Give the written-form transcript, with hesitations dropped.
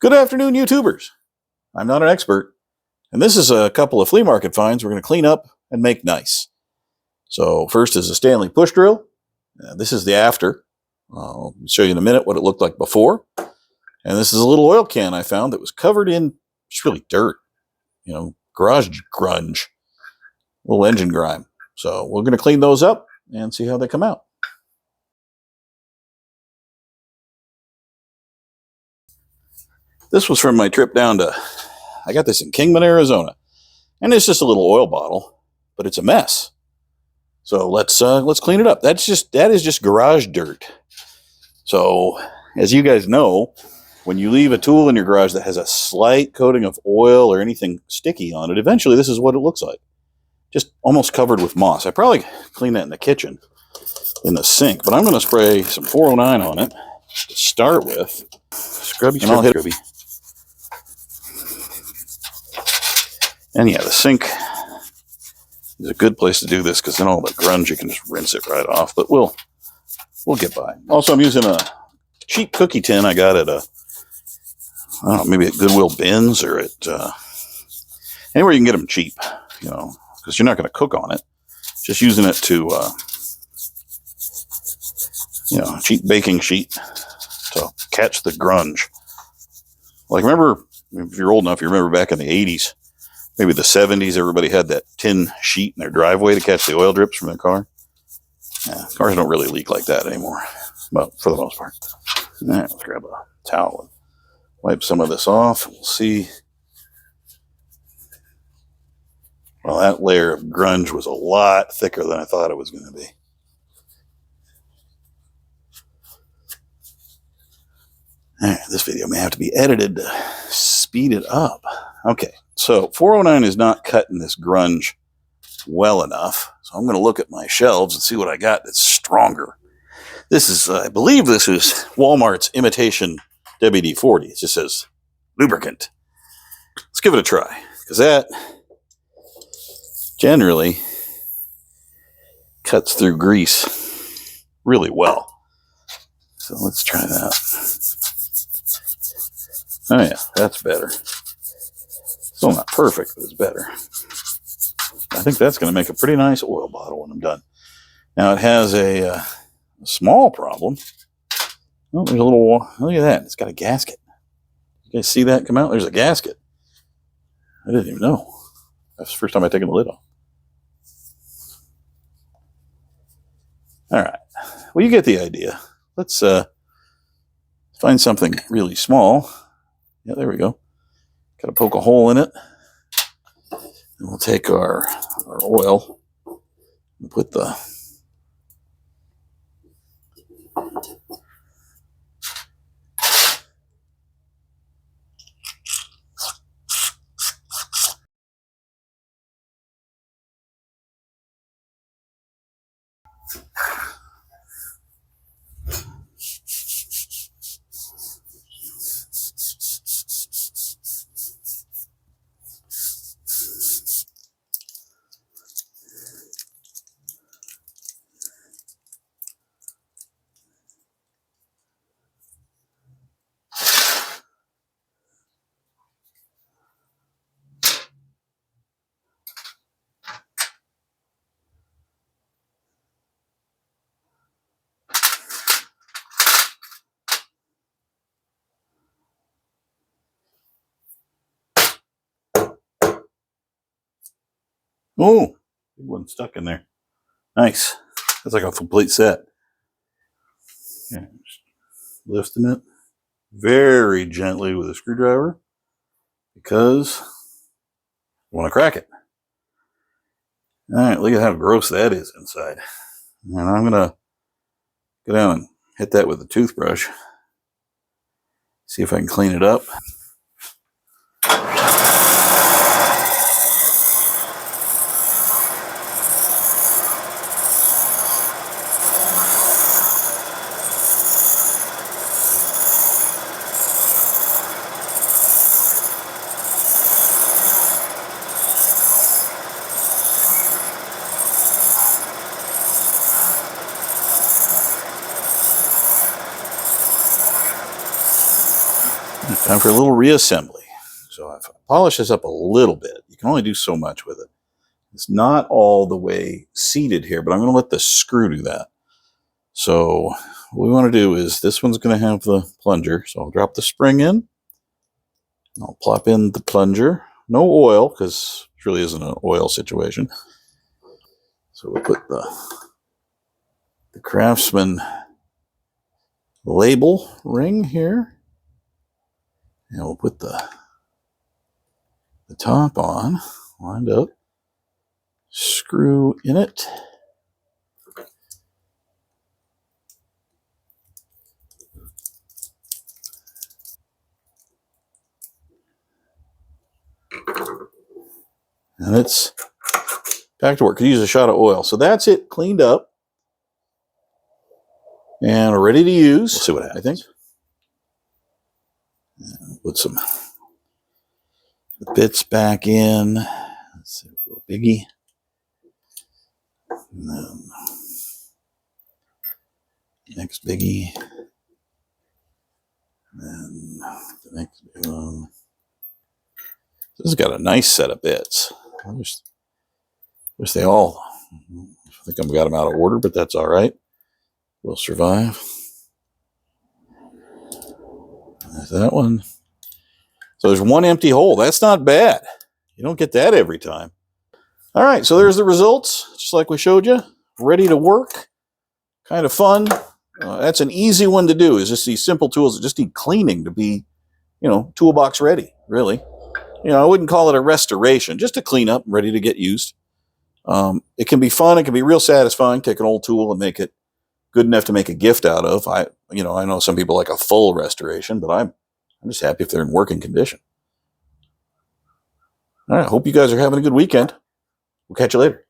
Good afternoon, YouTubers. I'm not an expert, and this is a couple of flea market finds we're going to clean up and make nice. So first is a Stanley push drill. This is the after. I'll show you in a minute what it looked like before. And this is a little oil can I found that was covered in just really dirt, garage grunge, little engine grime. So we're going to clean those up and see how they come out. This was from my trip down to, I got this in Kingman, Arizona. And it's just a little oil bottle, but it's a mess. So let's clean it up. That is just garage dirt. So as you guys know, when you leave a tool in your garage that has a slight coating of oil or anything sticky on it, eventually this is what it looks like. Just almost covered with moss. I probably clean that in the kitchen, in the sink, but I'm going to spray some 409 on it to start with. Scrubby, and I'll hit scrubby. And yeah, the sink is a good place to do this because then all the grunge, you can just rinse it right off. But we'll get by. Also, I'm using a cheap cookie tin I got at I don't know, maybe at Goodwill Bins or at anywhere you can get them cheap, because you're not going to cook on it. Just using it to, cheap baking sheet to catch the grunge. Like, remember, if you're old enough, you remember back in the 80s, maybe the 70s, everybody had that tin sheet in their driveway to catch the oil drips from their car. Yeah, cars don't really leak like that anymore, but for the most part. All right, let's grab a towel and wipe some of this off. We'll see. Well, that layer of grunge was a lot thicker than I thought it was going to be. All right, this video may have to be edited to speed it up. Okay, so 409 is not cutting this grunge well enough. So I'm going to look at my shelves and see what I got that's stronger. This is, I believe this is Walmart's imitation WD-40. It just says lubricant. Let's give it a try, because that generally cuts through grease really well. So let's try that. Oh yeah, that's better. Still not perfect, but it's better. I think that's going to make a pretty nice oil bottle when I'm done. Now it has a small problem. Oh, there's a little, look at that. It's got a gasket. You guys see that come out? There's a gasket. I didn't even know. That's the first time I've taken the lid off. All right. Well, you get the idea. Let's find something really small. Yeah, there we go. Got to poke a hole in it. And we'll take our oil and put the oh, big one stuck in there. Nice. That's like a complete set. Yeah, just lifting it very gently with a screwdriver because I want to crack it. All right, look at how gross that is inside. And I'm going to go down and hit that with a toothbrush. See if I can clean it up. Time for a little reassembly. So I've polished this up a little bit. You can only do so much with it. It's not all the way seated here, but I'm going to let the screw do that. So what we want to do is this one's going to have the plunger. So I'll drop the spring in. I'll plop in the plunger. No oil, because it really isn't an oil situation. So we'll put the Craftsman label ring here. And we'll put the top on, lined up. Screw in it. And it's back to work. Could use a shot of oil. So that's it cleaned up and ready to use. We'll see what happens. I think. Put some bits back in. Let's see, a little biggie. And then next biggie. And then the next big one. This has got a nice set of bits. I wish they all. I think I've got them out of order, but that's all right. We'll survive. There's that one. So there's one empty hole. That's not bad. You don't get that every time. All right, so there's the results, just like we showed you. Ready to work. Kind of fun. That's an easy one to do, is just these simple tools that just need cleaning to be, toolbox ready, really. I wouldn't call it a restoration, just a cleanup, ready to get used. It can be fun. It can be real satisfying. Take an old tool and make it good enough to make a gift out of. I know some people like a full restoration, but I'm just happy if they're in working condition. All right. Hope you guys are having a good weekend. We'll catch you later.